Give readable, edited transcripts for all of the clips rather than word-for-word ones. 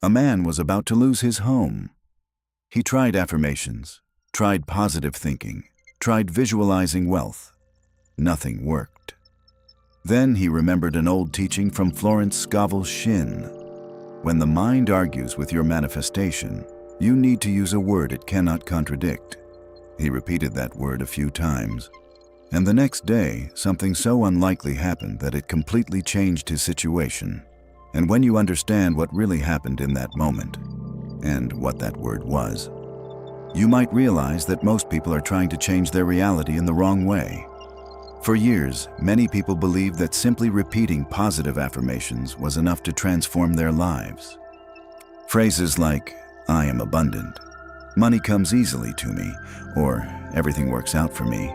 A man was about to lose his home. He tried affirmations, tried positive thinking, tried visualizing wealth. Nothing worked. Then he remembered an old teaching from Florence Scovel Shinn. When the mind argues with your manifestation, you need to use a word it cannot contradict. He repeated that word a few times, and the next day, something so unlikely happened that it completely changed his situation. And when you understand what really happened in that moment, and what that word was, you might realize that most people are trying to change their reality in the wrong way. For years, many people believed that simply repeating positive affirmations was enough to transform their lives. Phrases like, "I am abundant," "Money comes easily to me," or "Everything works out for me,"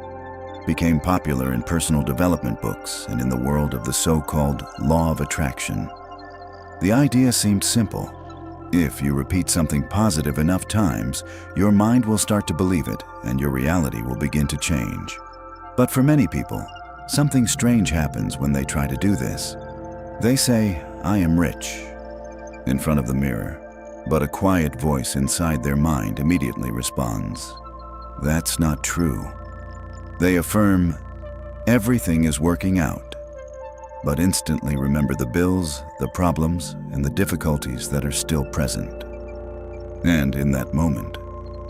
became popular in personal development books and in the world of the so-called law of attraction. The idea seemed simple. If you repeat something positive enough times, your mind will start to believe it and your reality will begin to change. But for many people, something strange happens when they try to do this. They say, "I am rich," in front of the mirror, but a quiet voice inside their mind immediately responds, "That's not true." They affirm, "Everything is working out," but instantly remember the bills, the problems, and the difficulties that are still present. And in that moment,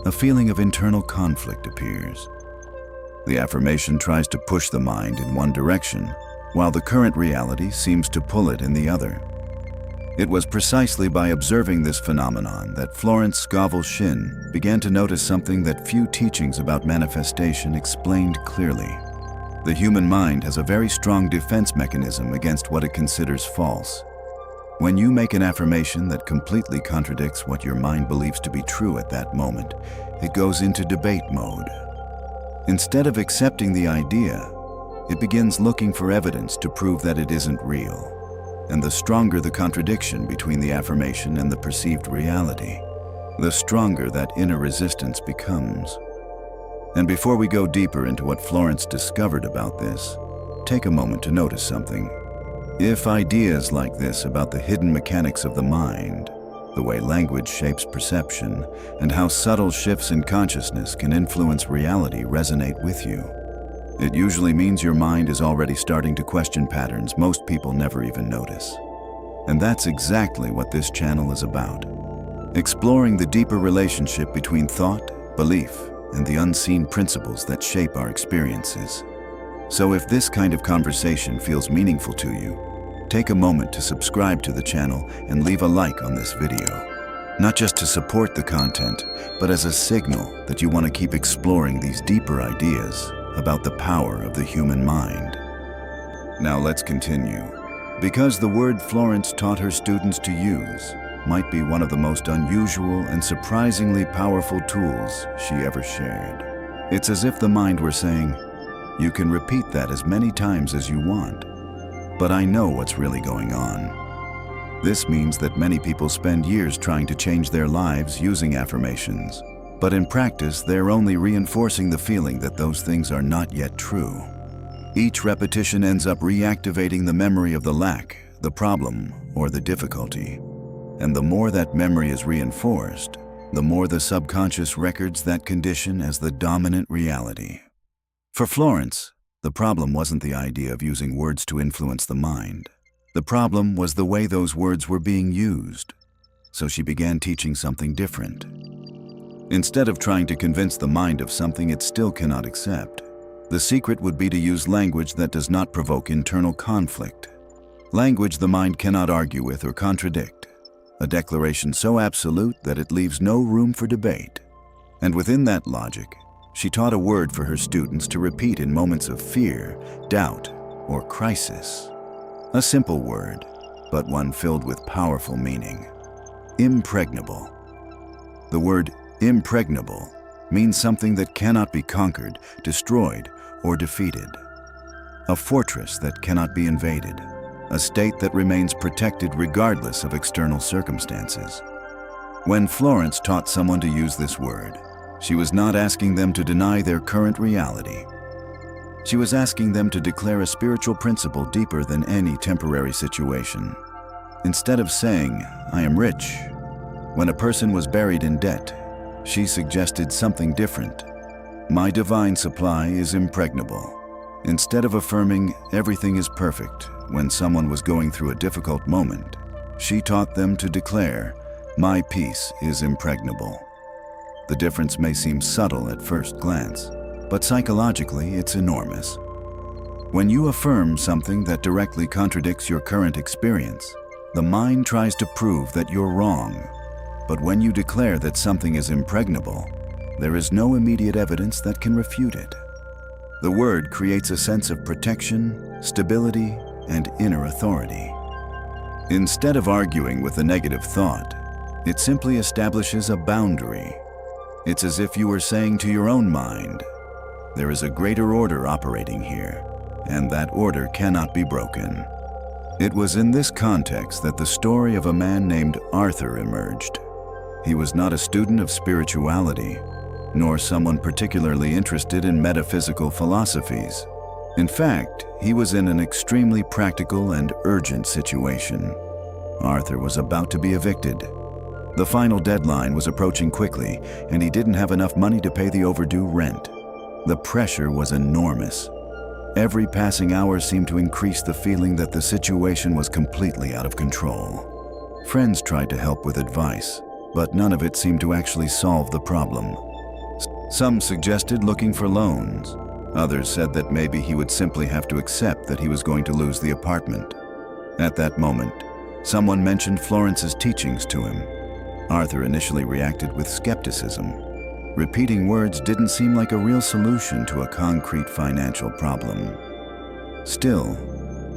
a feeling of internal conflict appears. The affirmation tries to push the mind in one direction, while the current reality seems to pull it in the other. It was precisely by observing this phenomenon that Florence Scovel Shinn began to notice something that few teachings about manifestation explained clearly. The human mind has a very strong defense mechanism against what it considers false. When you make an affirmation that completely contradicts what your mind believes to be true at that moment, it goes into debate mode. Instead of accepting the idea, it begins looking for evidence to prove that it isn't real. And the stronger the contradiction between the affirmation and the perceived reality, the stronger that inner resistance becomes. And before we go deeper into what Florence discovered about this, take a moment to notice something. If ideas like this about the hidden mechanics of the mind, the way language shapes perception, and how subtle shifts in consciousness can influence reality resonate with you, it usually means your mind is already starting to question patterns most people never even notice. And that's exactly what this channel is about. Exploring the deeper relationship between thought, belief, and the unseen principles that shape our experiences. So if this kind of conversation feels meaningful to you, take a moment to subscribe to the channel and leave a like on this video. Not just to support the content, but as a signal that you want to keep exploring these deeper ideas about the power of the human mind. Now let's continue. Because the word Florence taught her students to use might be one of the most unusual and surprisingly powerful tools she ever shared. It's as if the mind were saying, "You can repeat that as many times as you want, but I know what's really going on." This means that many people spend years trying to change their lives using affirmations, but in practice they're only reinforcing the feeling that those things are not yet true. Each repetition ends up reactivating the memory of the lack, the problem, or the difficulty. And the more that memory is reinforced, the more the subconscious records that condition as the dominant reality. For Florence, the problem wasn't the idea of using words to influence the mind. The problem was the way those words were being used. So she began teaching something different. Instead of trying to convince the mind of something it still cannot accept, the secret would be to use language that does not provoke internal conflict. Language the mind cannot argue with or contradict. A declaration so absolute that it leaves no room for debate. And within that logic, she taught a word for her students to repeat in moments of fear, doubt, or crisis. A simple word, but one filled with powerful meaning. Impregnable. The word impregnable means something that cannot be conquered, destroyed, or defeated. A fortress that cannot be invaded. A state that remains protected regardless of external circumstances. When Florence taught someone to use this word, she was not asking them to deny their current reality. She was asking them to declare a spiritual principle deeper than any temporary situation. Instead of saying, "I am rich," When a person was buried in debt, she suggested something different. My divine supply is impregnable. Instead of affirming everything is perfect when someone was going through a difficult moment, she taught them to declare, my peace is impregnable. The difference may seem subtle at first glance, but psychologically it's enormous. When you affirm something that directly contradicts your current experience, the mind tries to prove that you're wrong. But when you declare that something is impregnable, there is no immediate evidence that can refute it. The word creates a sense of protection, stability, and inner authority. Instead of arguing with a negative thought, it simply establishes a boundary. It's as if you were saying to your own mind, there is a greater order operating here, and that order cannot be broken. It was in this context that the story of a man named Arthur emerged. He was not a student of spirituality, nor someone particularly interested in metaphysical philosophies. In fact, he was in an extremely practical and urgent situation. Arthur was about to be evicted. The final deadline was approaching quickly, and he didn't have enough money to pay the overdue rent. The pressure was enormous. Every passing hour seemed to increase the feeling that the situation was completely out of control. Friends tried to help with advice, but none of it seemed to actually solve the problem. Some suggested looking for loans. Others said that maybe he would simply have to accept that he was going to lose the apartment. At that moment, someone mentioned Florence's teachings to him. Arthur initially reacted with skepticism. Repeating words didn't seem like a real solution to a concrete financial problem. Still,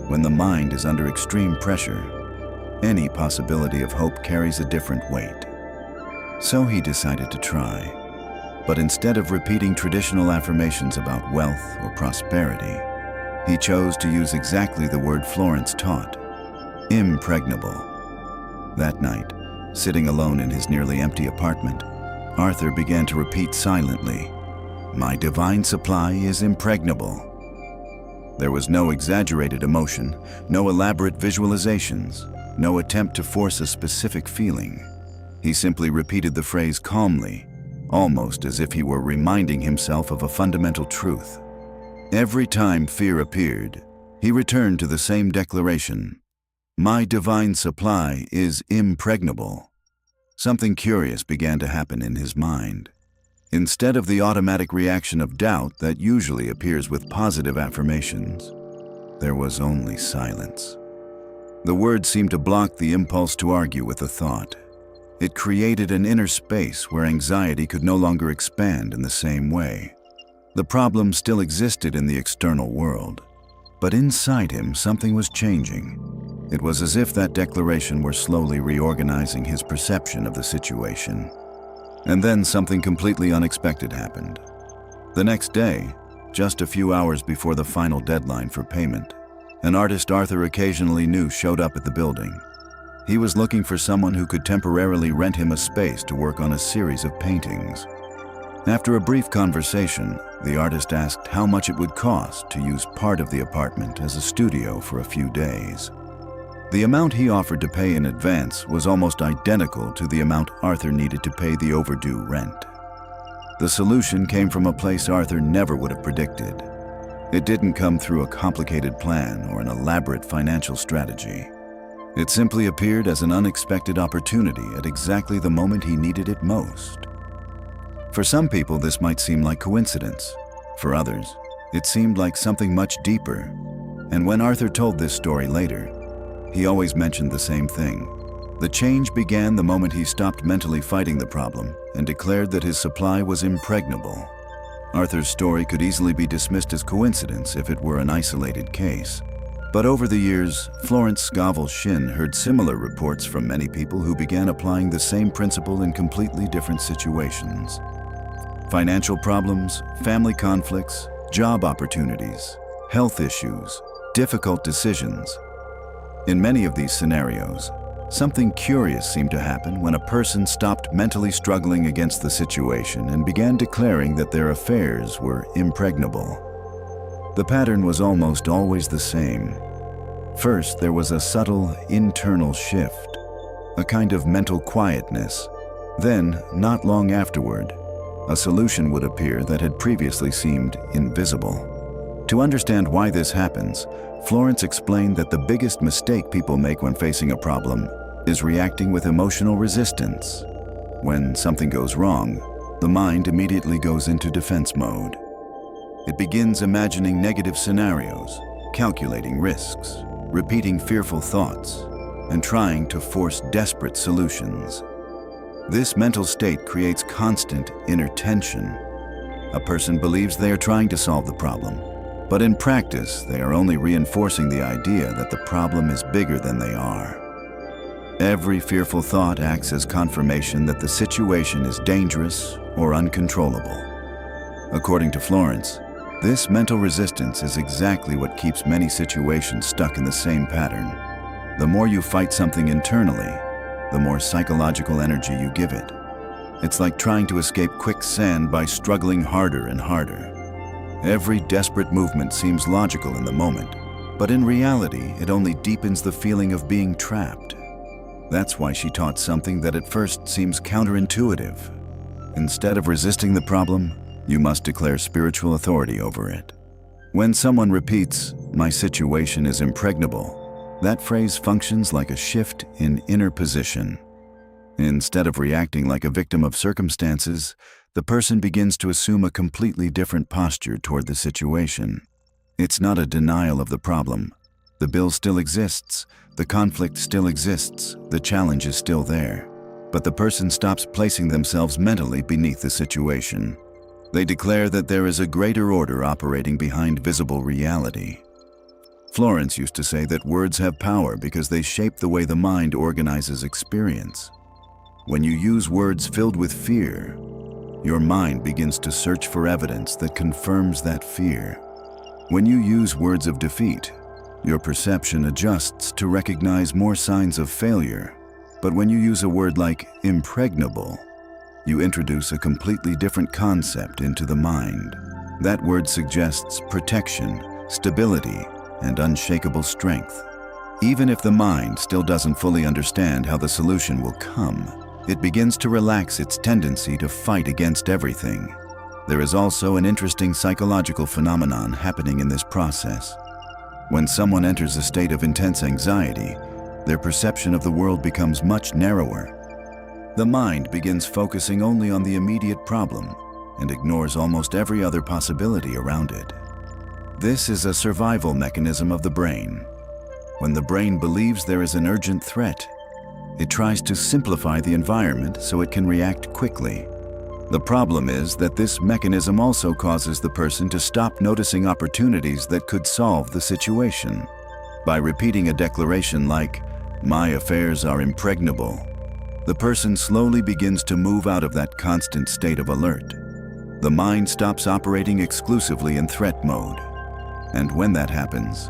when the mind is under extreme pressure, any possibility of hope carries a different weight. So he decided to try. But instead of repeating traditional affirmations about wealth or prosperity, he chose to use exactly the word Florence taught, impregnable. That night, sitting alone in his nearly empty apartment, Arthur began to repeat silently, my divine supply is impregnable. There was no exaggerated emotion, no elaborate visualizations, no attempt to force a specific feeling. He simply repeated the phrase calmly, almost as if he were reminding himself of a fundamental truth. Every time fear appeared, he returned to the same declaration, my divine supply is impregnable. Something curious began to happen in his mind. Instead of the automatic reaction of doubt that usually appears with positive affirmations, there was only silence. The words seemed to block the impulse to argue with the thought. It created an inner space where anxiety could no longer expand in the same way. The problem still existed in the external world, but inside him something was changing. It was as if that declaration were slowly reorganizing his perception of the situation. And then something completely unexpected happened. The next day, just a few hours before the final deadline for payment, an artist Arthur occasionally knew showed up at the building. He was looking for someone who could temporarily rent him a space to work on a series of paintings. After a brief conversation, the artist asked how much it would cost to use part of the apartment as a studio for a few days. The amount he offered to pay in advance was almost identical to the amount Arthur needed to pay the overdue rent. The solution came from a place Arthur never would have predicted. It didn't come through a complicated plan or an elaborate financial strategy. It simply appeared as an unexpected opportunity at exactly the moment he needed it most. For some people, this might seem like coincidence. For others, it seemed like something much deeper. And when Arthur told this story later, he always mentioned the same thing. The change began the moment he stopped mentally fighting the problem and declared that his supply was impregnable. Arthur's story could easily be dismissed as coincidence if it were an isolated case. But over the years, Florence Scovel Shinn heard similar reports from many people who began applying the same principle in completely different situations. Financial problems, family conflicts, job opportunities, health issues, difficult decisions. In many of these scenarios, something curious seemed to happen when a person stopped mentally struggling against the situation and began declaring that their affairs were impregnable. The pattern was almost always the same. First, there was a subtle internal shift. a kind of mental quietness. Then, not long afterward, a solution would appear that had previously seemed invisible. To understand why this happens, Florence explained that the biggest mistake people make when facing a problem is reacting with emotional resistance. When something goes wrong, the mind immediately goes into defense mode. It begins imagining negative scenarios, calculating risks, repeating fearful thoughts, and trying to force desperate solutions. This mental state creates constant inner tension. A person believes they are trying to solve the problem, but in practice, they are only reinforcing the idea that the problem is bigger than they are. Every fearful thought acts as confirmation that the situation is dangerous or uncontrollable. According to Florence, this mental resistance is exactly what keeps many situations stuck in the same pattern. The more you fight something internally, the more psychological energy you give it. It's like trying to escape quicksand by struggling harder and harder. Every desperate movement seems logical in the moment, but in reality, it only deepens the feeling of being trapped. That's why she taught something that at first seems counterintuitive. Instead of resisting the problem, you must declare spiritual authority over it. When someone repeats, "My situation is impregnable," that phrase functions like a shift in inner position. Instead of reacting like a victim of circumstances, the person begins to assume a completely different posture toward the situation. It's not a denial of the problem. The bill still exists, the conflict still exists, the challenge is still there. But the person stops placing themselves mentally beneath the situation. They declare that there is a greater order operating behind visible reality. Florence used to say that words have power because they shape the way the mind organizes experience. When you use words filled with fear, your mind begins to search for evidence that confirms that fear. When you use words of defeat, your perception adjusts to recognize more signs of failure. But when you use a word like impregnable, you introduce a completely different concept into the mind. That word suggests protection, stability, and unshakable strength. Even if the mind still doesn't fully understand how the solution will come, it begins to relax its tendency to fight against everything. There is also an interesting psychological phenomenon happening in this process. When someone enters a state of intense anxiety, their perception of the world becomes much narrower. The mind begins focusing only on the immediate problem and ignores almost every other possibility around it. This is a survival mechanism of the brain. When the brain believes there is an urgent threat, it tries to simplify the environment so it can react quickly. The problem is that this mechanism also causes the person to stop noticing opportunities that could solve the situation. By repeating a declaration like, "My affairs are impregnable," the person slowly begins to move out of that constant state of alert. The mind stops operating exclusively in threat mode. And when that happens,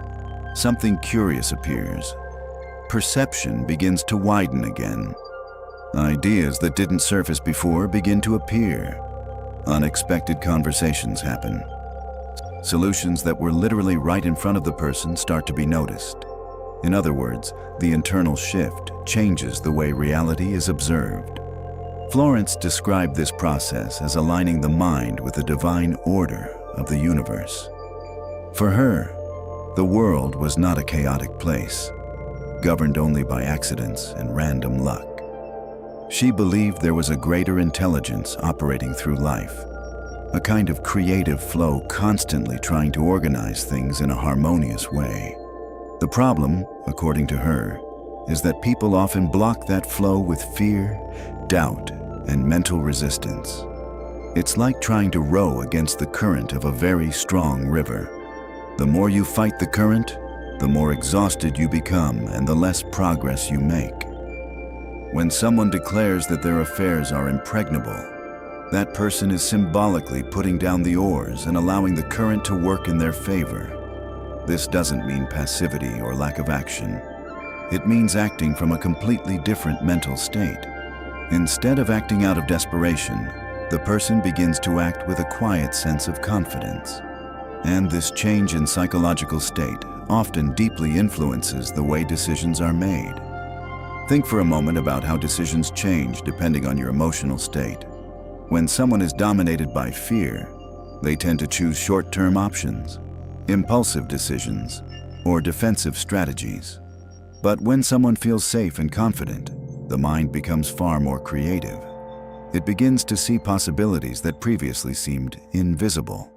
something curious appears. Perception begins to widen again. Ideas that didn't surface before begin to appear. Unexpected conversations happen. Solutions that were literally right in front of the person start to be noticed. In other words, the internal shift changes the way reality is observed. Florence described this process as aligning the mind with the divine order of the universe. For her, the world was not a chaotic place, governed only by accidents and random luck. She believed there was a greater intelligence operating through life, a kind of creative flow constantly trying to organize things in a harmonious way. The problem, according to her, is that people often block that flow with fear, doubt, and mental resistance. It's like trying to row against the current of a very strong river. The more you fight the current, the more exhausted you become and the less progress you make. When someone declares that their affairs are impregnable, that person is symbolically putting down the oars and allowing the current to work in their favor. This doesn't mean passivity or lack of action. It means acting from a completely different mental state. Instead of acting out of desperation, the person begins to act with a quiet sense of confidence. And this change in psychological state often deeply influences the way decisions are made. Think for a moment about how decisions change depending on your emotional state. When someone is dominated by fear, they tend to choose short-term options, impulsive decisions, or defensive strategies. But when someone feels safe and confident, the mind becomes far more creative. It begins to see possibilities that previously seemed invisible.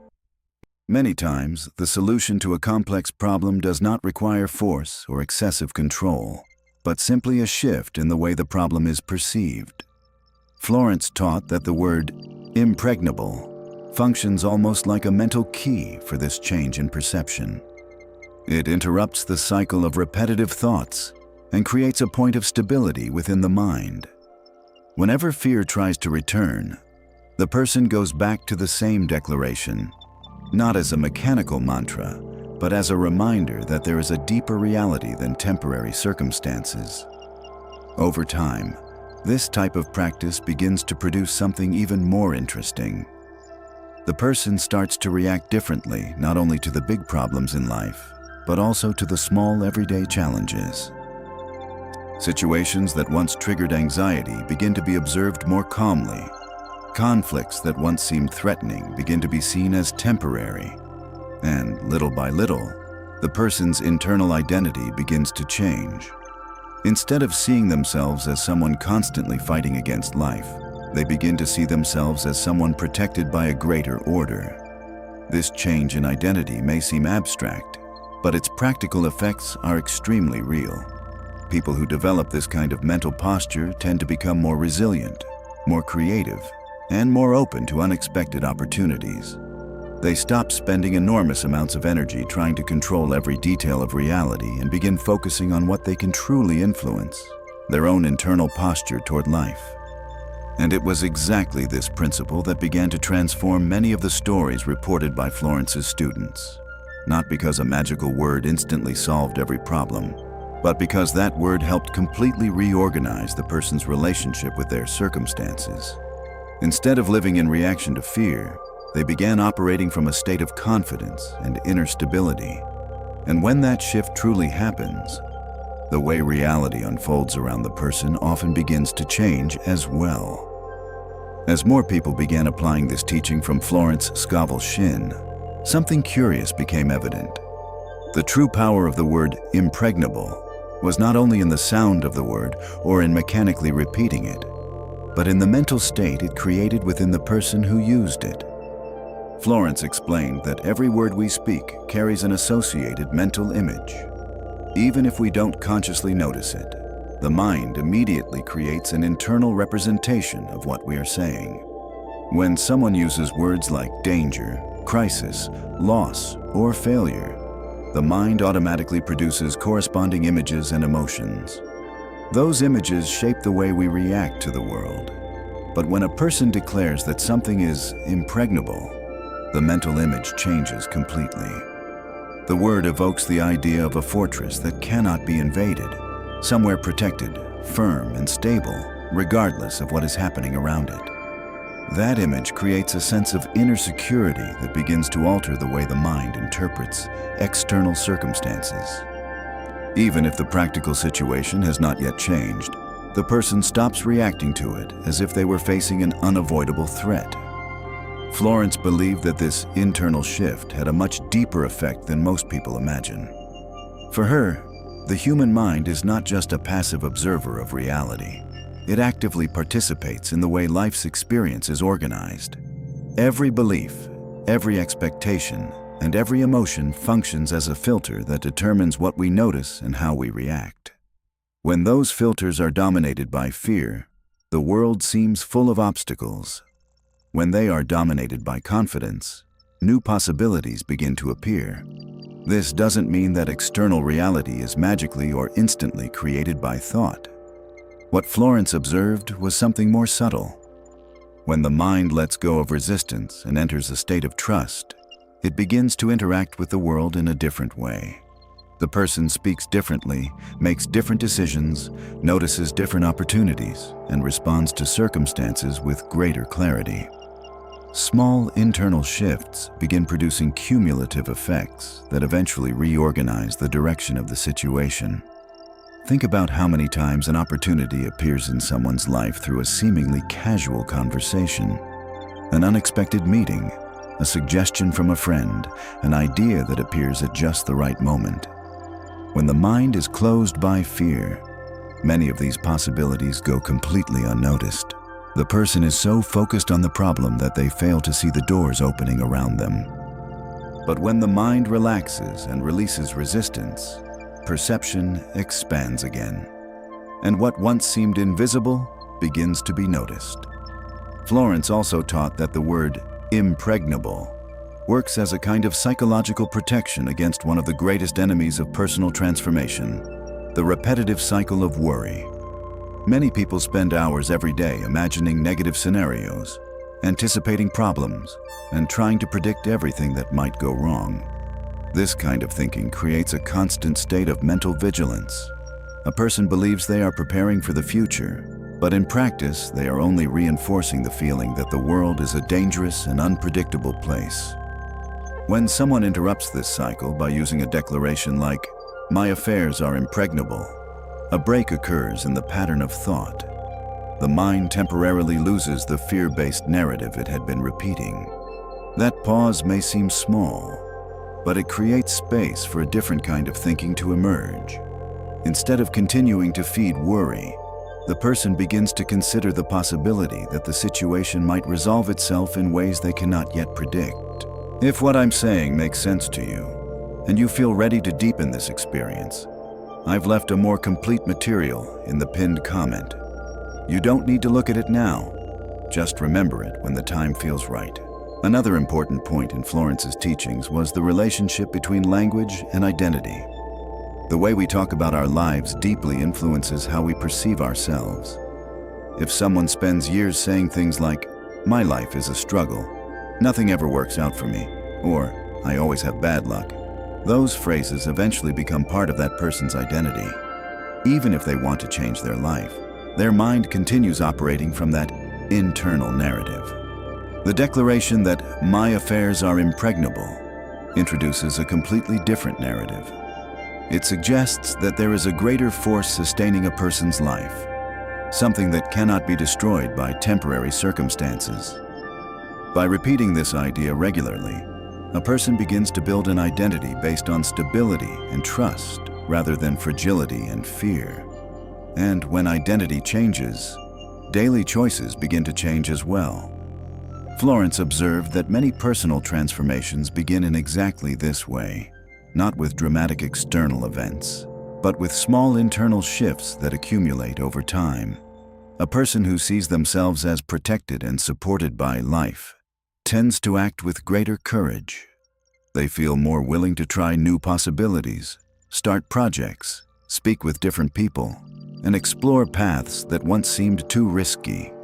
Many times, the solution to a complex problem does not require force or excessive control, but simply a shift in the way the problem is perceived. Florence taught that the word impregnable functions almost like a mental key for this change in perception. It interrupts the cycle of repetitive thoughts and creates a point of stability within the mind. Whenever fear tries to return, the person goes back to the same declaration, not as a mechanical mantra, but as a reminder that there is a deeper reality than temporary circumstances. Over time, this type of practice begins to produce something even more interesting. The person starts to react differently not only to the big problems in life, but also to the small everyday challenges. Situations that once triggered anxiety begin to be observed more calmly. Conflicts that once seemed threatening begin to be seen as temporary. And little by little, the person's internal identity begins to change. Instead of seeing themselves as someone constantly fighting against life, they begin to see themselves as someone protected by a greater order. This change in identity may seem abstract, but its practical effects are extremely real. People who develop this kind of mental posture tend to become more resilient, more creative, and more open to unexpected opportunities. They stop spending enormous amounts of energy trying to control every detail of reality and begin focusing on what they can truly influence, their own internal posture toward life. And it was exactly this principle that began to transform many of the stories reported by Florence's students. Not because a magical word instantly solved every problem, but because that word helped completely reorganize the person's relationship with their circumstances. Instead of living in reaction to fear, they began operating from a state of confidence and inner stability. And when that shift truly happens, the way reality unfolds around the person often begins to change as well. As more people began applying this teaching from Florence Scovel Shinn, something curious became evident. The true power of the word impregnable was not only in the sound of the word or in mechanically repeating it, but in the mental state it created within the person who used it. Florence explained that every word we speak carries an associated mental image. Even if we don't consciously notice it, the mind immediately creates an internal representation of what we are saying. When someone uses words like danger, crisis, loss, or failure, the mind automatically produces corresponding images and emotions. Those images shape the way we react to the world. But when a person declares that something is impregnable, the mental image changes completely. The word evokes the idea of a fortress that cannot be invaded, somewhere protected, firm, and stable, regardless of what is happening around it. That image creates a sense of inner security that begins to alter the way the mind interprets external circumstances. Even if the practical situation has not yet changed, the person stops reacting to it as if they were facing an unavoidable threat. Florence believed that this internal shift had a much deeper effect than most people imagine. For her, the human mind is not just a passive observer of reality. It actively participates in the way life's experience is organized. Every belief, every expectation, and every emotion functions as a filter that determines what we notice and how we react. When those filters are dominated by fear, the world seems full of obstacles. When they are dominated by confidence, new possibilities begin to appear. This doesn't mean that external reality is magically or instantly created by thought. What Florence observed was something more subtle. When the mind lets go of resistance and enters a state of trust, it begins to interact with the world in a different way. The person speaks differently, makes different decisions, notices different opportunities, and responds to circumstances with greater clarity. Small internal shifts begin producing cumulative effects that eventually reorganize the direction of the situation. Think about how many times an opportunity appears in someone's life through a seemingly casual conversation, an unexpected meeting, a suggestion from a friend, an idea that appears at just the right moment. When the mind is closed by fear, many of these possibilities go completely unnoticed. The person is so focused on the problem that they fail to see the doors opening around them. But when the mind relaxes and releases resistance, perception expands again, and what once seemed invisible begins to be noticed. Florence also taught that the word impregnable works as a kind of psychological protection against one of the greatest enemies of personal transformation, the repetitive cycle of worry. Many people spend hours every day imagining negative scenarios, anticipating problems, and trying to predict everything that might go wrong. This kind of thinking creates a constant state of mental vigilance. A person believes they are preparing for the future, but in practice, they are only reinforcing the feeling that the world is a dangerous and unpredictable place. When someone interrupts this cycle by using a declaration like, "My affairs are impregnable," a break occurs in the pattern of thought. The mind temporarily loses the fear-based narrative it had been repeating. That pause may seem small, but it creates space for a different kind of thinking to emerge. Instead of continuing to feed worry, the person begins to consider the possibility that the situation might resolve itself in ways they cannot yet predict. If what I'm saying makes sense to you, and you feel ready to deepen this experience, I've left a more complete material in the pinned comment. You don't need to look at it now. Just remember it when the time feels right. Another important point in Florence's teachings was the relationship between language and identity. The way we talk about our lives deeply influences how we perceive ourselves. If someone spends years saying things like, "My life is a struggle," "Nothing ever works out for me," or "I always have bad luck," those phrases eventually become part of that person's identity. Even if they want to change their life, their mind continues operating from that internal narrative. The declaration that "my affairs are impregnable" introduces a completely different narrative. It suggests that there is a greater force sustaining a person's life, something that cannot be destroyed by temporary circumstances. By repeating this idea regularly, a person begins to build an identity based on stability and trust rather than fragility and fear. And when identity changes, daily choices begin to change as well. Florence observed that many personal transformations begin in exactly this way, not with dramatic external events, but with small internal shifts that accumulate over time. A person who sees themselves as protected and supported by life tends to act with greater courage. They feel more willing to try new possibilities, start projects, speak with different people, and explore paths that once seemed too risky.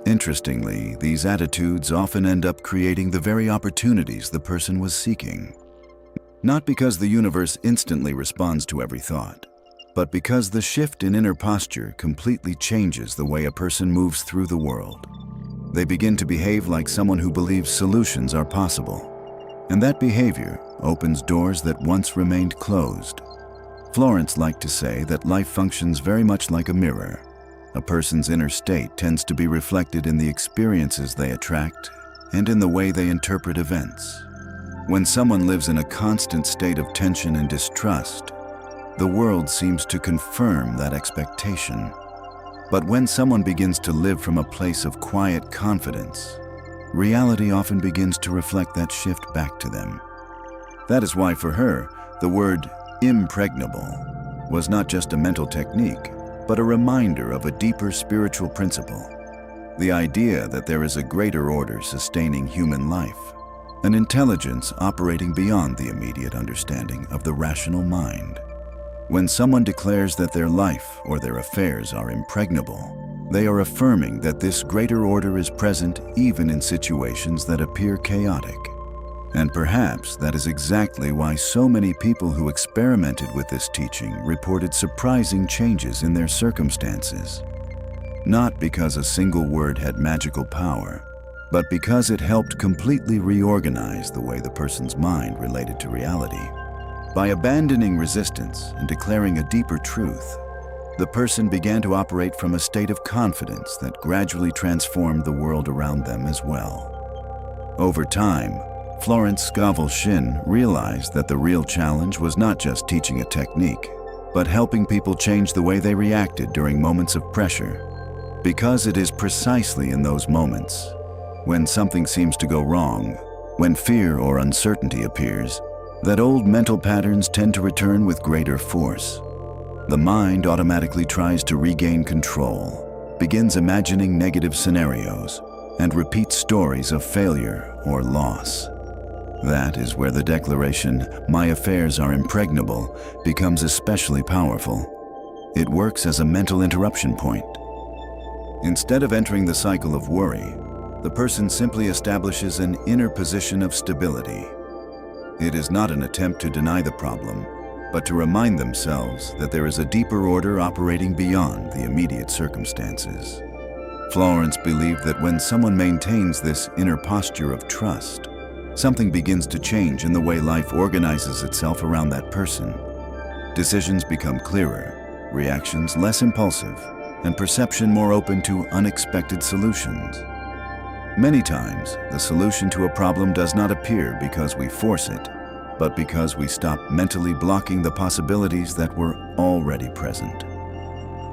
Interestingly, these attitudes often end up creating the very opportunities the person was seeking. Not because the universe instantly responds to every thought, but because the shift in inner posture completely changes the way a person moves through the world. They begin to behave like someone who believes solutions are possible, and that behavior opens doors that once remained closed. Florence liked to say that life functions very much like a mirror. A person's inner state tends to be reflected in the experiences they attract and in the way they interpret events. When someone lives in a constant state of tension and distrust, the world seems to confirm that expectation. But when someone begins to live from a place of quiet confidence, reality often begins to reflect that shift back to them. That is why for her, the word impregnable was not just a mental technique, but a reminder of a deeper spiritual principle. The idea that there is a greater order sustaining human life, an intelligence operating beyond the immediate understanding of the rational mind. When someone declares that their life or their affairs are impregnable, they are affirming that this greater order is present even in situations that appear chaotic. And perhaps that is exactly why so many people who experimented with this teaching reported surprising changes in their circumstances. Not because a single word had magical power, but because it helped completely reorganize the way the person's mind related to reality. By abandoning resistance and declaring a deeper truth, the person began to operate from a state of confidence that gradually transformed the world around them as well. Over time, Florence Scovel Shinn realized that the real challenge was not just teaching a technique, but helping people change the way they reacted during moments of pressure. Because it is precisely in those moments, when something seems to go wrong, when fear or uncertainty appears, that old mental patterns tend to return with greater force. The mind automatically tries to regain control, begins imagining negative scenarios, and repeats stories of failure or loss. That is where the declaration, "My affairs are impregnable," becomes especially powerful. It works as a mental interruption point. Instead of entering the cycle of worry, the person simply establishes an inner position of stability. It is not an attempt to deny the problem, but to remind themselves that there is a deeper order operating beyond the immediate circumstances. Florence believed that when someone maintains this inner posture of trust, something begins to change in the way life organizes itself around that person. Decisions become clearer, reactions less impulsive, and perception more open to unexpected solutions. Many times, the solution to a problem does not appear because we force it, but because we stop mentally blocking the possibilities that were already present.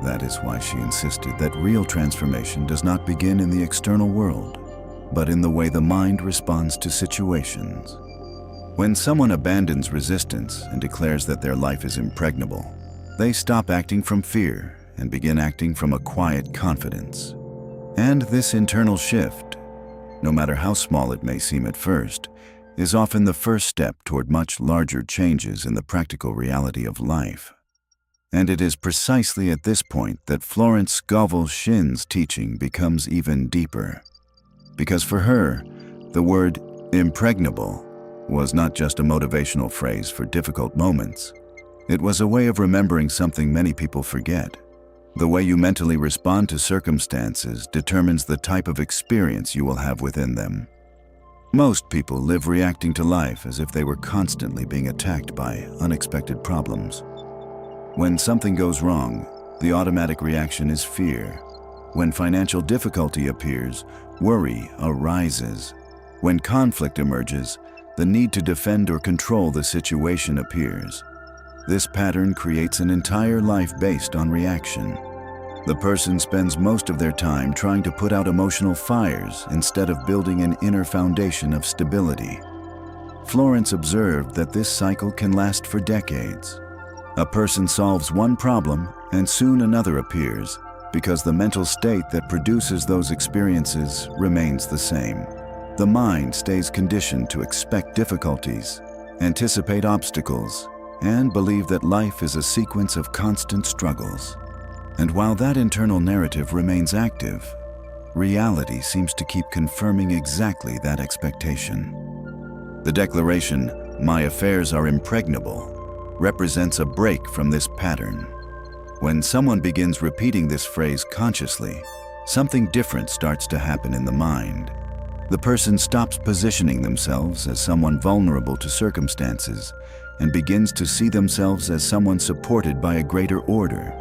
That is why she insisted that real transformation does not begin in the external world, but in the way the mind responds to situations. When someone abandons resistance and declares that their life is impregnable, they stop acting from fear and begin acting from a quiet confidence. And this internal shift, no matter how small it may seem at first, is often the first step toward much larger changes in the practical reality of life. And it is precisely at this point that Florence Scovel Shinn's teaching becomes even deeper. Because for her, the word impregnable was not just a motivational phrase for difficult moments. It was a way of remembering something many people forget. The way you mentally respond to circumstances determines the type of experience you will have within them. Most people live reacting to life as if they were constantly being attacked by unexpected problems. When something goes wrong, the automatic reaction is fear. When financial difficulty appears, worry arises. When conflict emerges, the need to defend or control the situation appears. This pattern creates an entire life based on reaction. The person spends most of their time trying to put out emotional fires instead of building an inner foundation of stability. Florence observed that this cycle can last for decades. A person solves one problem and soon another appears because the mental state that produces those experiences remains the same. The mind stays conditioned to expect difficulties, anticipate obstacles, and believe that life is a sequence of constant struggles. And while that internal narrative remains active, reality seems to keep confirming exactly that expectation. The declaration, "My affairs are impregnable," represents a break from this pattern. When someone begins repeating this phrase consciously, something different starts to happen in the mind. The person stops positioning themselves as someone vulnerable to circumstances and begins to see themselves as someone supported by a greater order.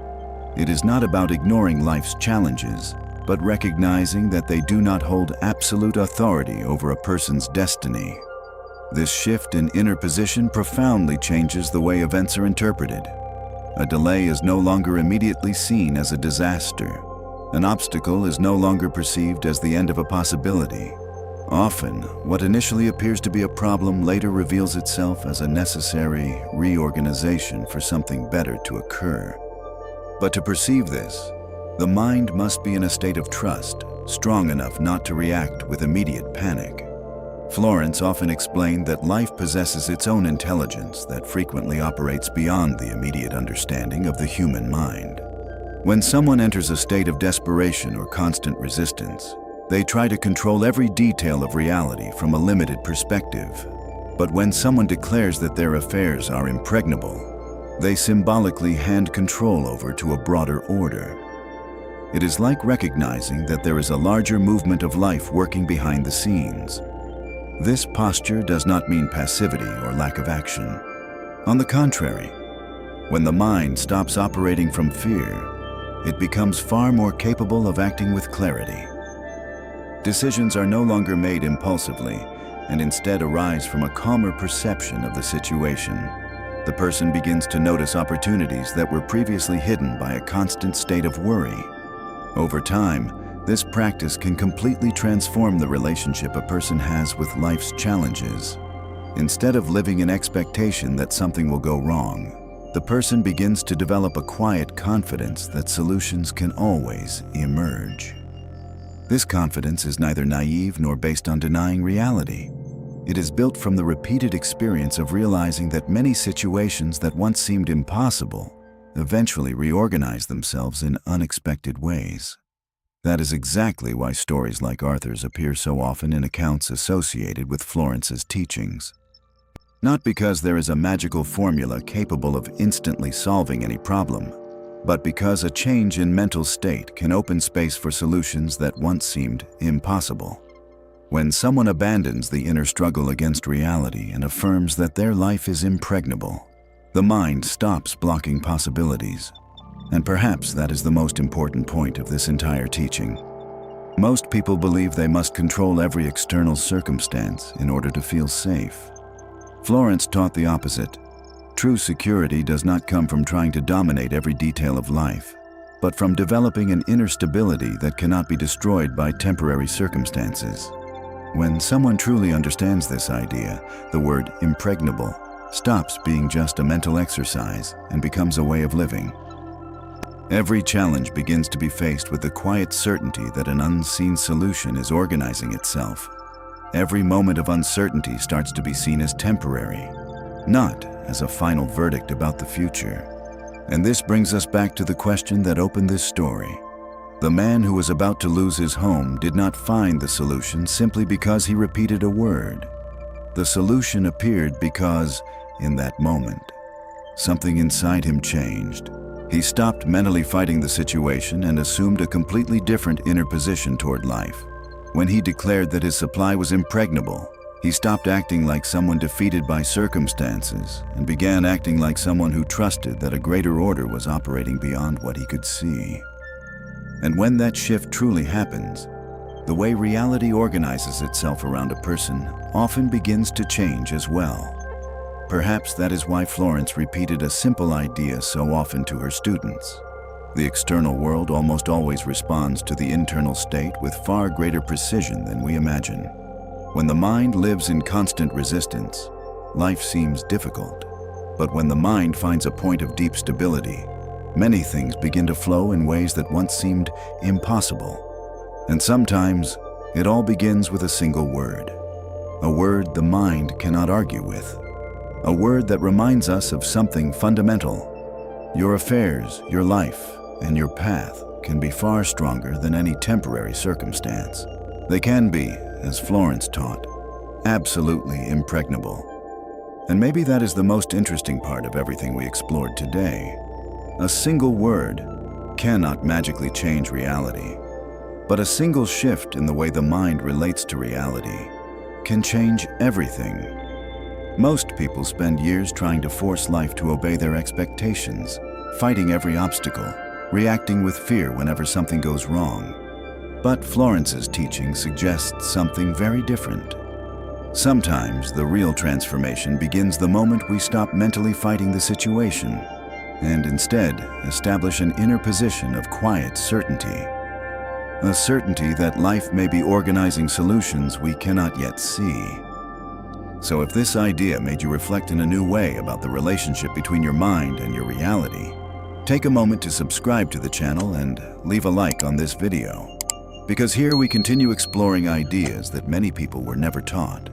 It is not about ignoring life's challenges, but recognizing that they do not hold absolute authority over a person's destiny. This shift in inner position profoundly changes the way events are interpreted. A delay is no longer immediately seen as a disaster. An obstacle is no longer perceived as the end of a possibility. Often, what initially appears to be a problem later reveals itself as a necessary reorganization for something better to occur. But to perceive this, the mind must be in a state of trust, strong enough not to react with immediate panic. Florence often explained that life possesses its own intelligence that frequently operates beyond the immediate understanding of the human mind. When someone enters a state of desperation or constant resistance, they try to control every detail of reality from a limited perspective. But when someone declares that their affairs are impregnable, they symbolically hand control over to a broader order. It is like recognizing that there is a larger movement of life working behind the scenes. This posture does not mean passivity or lack of action. On the contrary, when the mind stops operating from fear it becomes far more capable of acting with clarity. Decisions are no longer made impulsively and instead arise from a calmer perception of the situation. The person begins to notice opportunities that were previously hidden by a constant state of worry. Over time, this practice can completely transform the relationship a person has with life's challenges. Instead of living in expectation that something will go wrong, the person begins to develop a quiet confidence that solutions can always emerge. This confidence is neither naive nor based on denying reality. It is built from the repeated experience of realizing that many situations that once seemed impossible eventually reorganize themselves in unexpected ways. That is exactly why stories like Arthur's appear so often in accounts associated with Florence's teachings. Not because there is a magical formula capable of instantly solving any problem, but because a change in mental state can open space for solutions that once seemed impossible. When someone abandons the inner struggle against reality and affirms that their life is impregnable, the mind stops blocking possibilities. And perhaps that is the most important point of this entire teaching. Most people believe they must control every external circumstance in order to feel safe. Florence taught the opposite. True security does not come from trying to dominate every detail of life, but from developing an inner stability that cannot be destroyed by temporary circumstances. When someone truly understands this idea, the word impregnable stops being just a mental exercise and becomes a way of living. Every challenge begins to be faced with the quiet certainty that an unseen solution is organizing itself. Every moment of uncertainty starts to be seen as temporary, not as a final verdict about the future. And this brings us back to the question that opened this story. The man who was about to lose his home did not find the solution simply because he repeated a word. The solution appeared because, in that moment, something inside him changed. He stopped mentally fighting the situation and assumed a completely different inner position toward life. When he declared that his supply was impregnable, he stopped acting like someone defeated by circumstances and began acting like someone who trusted that a greater order was operating beyond what he could see. And when that shift truly happens, the way reality organizes itself around a person often begins to change as well. Perhaps that is why Florence repeated a simple idea so often to her students. The external world almost always responds to the internal state with far greater precision than we imagine. When the mind lives in constant resistance, life seems difficult. But when the mind finds a point of deep stability, many things begin to flow in ways that once seemed impossible. And sometimes, it all begins with a single word. A word the mind cannot argue with. A word that reminds us of something fundamental. Your affairs, your life, and your path can be far stronger than any temporary circumstance. They can be, as Florence taught, absolutely impregnable. And maybe that is the most interesting part of everything we explored today. A single word cannot magically change reality, but a single shift in the way the mind relates to reality can change everything. Most people spend years trying to force life to obey their expectations, fighting every obstacle, reacting with fear whenever something goes wrong. But Florence's teaching suggests something very different. Sometimes the real transformation begins the moment we stop mentally fighting the situation and instead establish an inner position of quiet certainty. A certainty that life may be organizing solutions we cannot yet see. So if this idea made you reflect in a new way about the relationship between your mind and your reality, take a moment to subscribe to the channel and leave a like on this video. Because here we continue exploring ideas that many people were never taught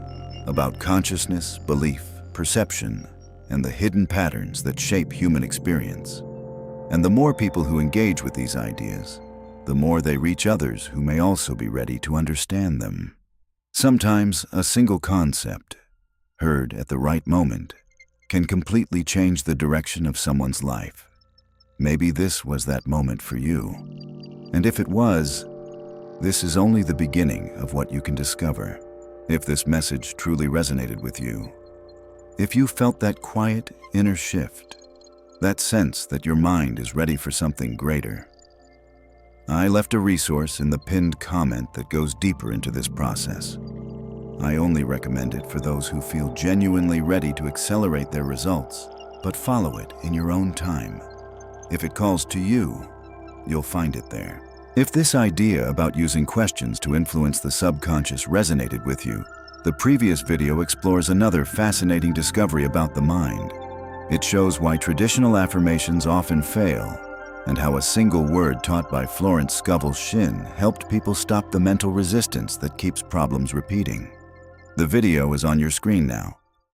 about consciousness, belief, perception, and the hidden patterns that shape human experience. And the more people who engage with these ideas, the more they reach others who may also be ready to understand them. Sometimes a single concept, heard at the right moment, can completely change the direction of someone's life. Maybe this was that moment for you. And if it was, this is only the beginning of what you can discover. If this message truly resonated with you, if you felt that quiet inner shift, that sense that your mind is ready for something greater, I left a resource in the pinned comment that goes deeper into this process. I only recommend it for those who feel genuinely ready to accelerate their results, but follow it in your own time. If it calls to you, you'll find it there. If this idea about using questions to influence the subconscious resonated with you, the previous video explores another fascinating discovery about the mind. It shows why traditional affirmations often fail, and how a single word taught by Florence Scovel Shinn helped people stop the mental resistance that keeps problems repeating. The video is on your screen now.